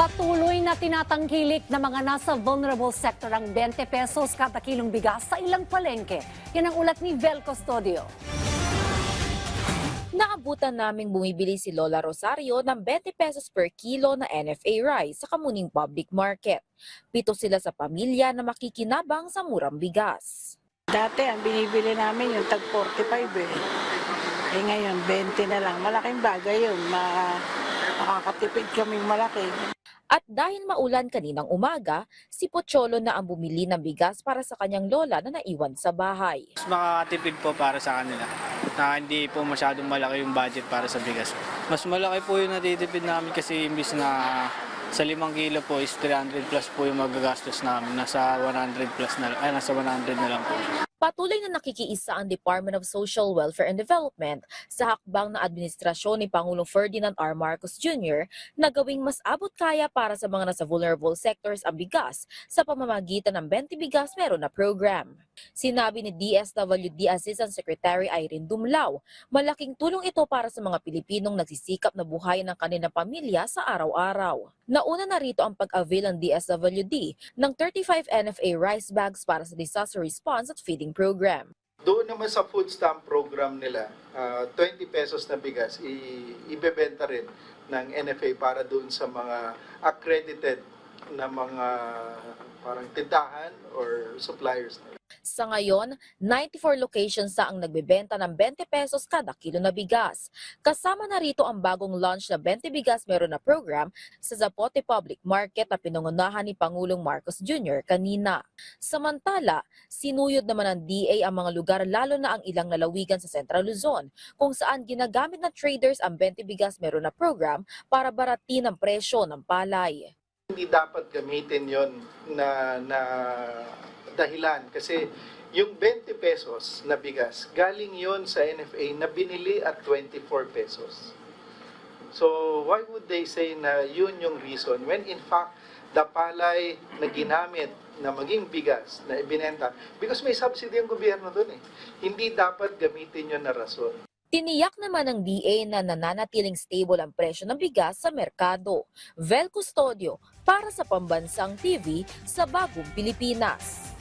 Patuloy na tinatangkilik ng mga nasa vulnerable sector ang 20 pesos kada kilong bigas sa ilang palengke. Yan ang ulat ni Vel Custodio. Naabutan naming bumibili si Lola Rosario ng 20 pesos per kilo na NFA rice sa Kamuning Public Market. 7 sila sa pamilya na makikinabang sa murang bigas. Dati ang binibili namin yung tag 45 eh. Eh ngayon 20 na lang. Malaking bagay yun. Makakatipid kaming malaki. At dahil maulan kaninang umaga, si Pocholo na ang bumili ng bigas para sa kanyang lola na naiwan sa bahay. Mas makakatipid po para sa kanila na hindi po masyadong malaki yung budget para sa bigas. Mas malaki po yung natitipid namin kasi imbis na sa 5 kilo po is 300 plus po yung magagastos namin. Nasa 100 plus na nasa 100 na lang po. Patuloy na nakikiisa ang Department of Social Welfare and Development sa hakbang na administrasyon ni Pangulong Ferdinand R. Marcos Jr. na gawing mas abot kaya para sa mga nasa vulnerable sectors ang bigas sa pamamagitan ng 20 bigas meron na program. Sinabi ni DSWD Assistant Secretary Irene Dumlao, malaking tulong ito para sa mga Pilipinong nagsisikap na buhayin ng kanilang pamilya sa araw-araw. Nauna na rito ang pag-avail ng DSWD ng 35 NFA rice bags para sa disaster response at feeding program. Doon naman sa food stamp program nila, 20 pesos na bigas, ibebenta rin ng NFA para doon sa mga accredited na mga parang tindahan or suppliers nila. Sa ngayon, 94 locations na ang nagbebenta ng 20 pesos kada kilo na bigas. Kasama na rito ang bagong launch na 20 bigas meron na program sa Zapote Public Market na pinangunahan ni Pangulong Marcos Jr. kanina. Samantala, sinuyod naman ng DA ang mga lugar lalo na ang ilang lalawigan sa Central Luzon kung saan ginagamit ng traders ang 20 bigas meron na program para baratin ang presyo ng palay. Hindi dapat gamitin yon na dahilan kasi yung 20 pesos na bigas, galing yon sa NFA na binili at 24 pesos. So why would they say na yun yung reason when in fact the palay na ginamit na maging bigas na ibinenta because may subsidy ang gobyerno doon eh. Hindi dapat gamitin yun na rason. Tiniyak naman ng DA na nananatiling stable ang presyo ng bigas sa merkado. Vel Custodio para sa Pambansang TV sa Bagong Pilipinas.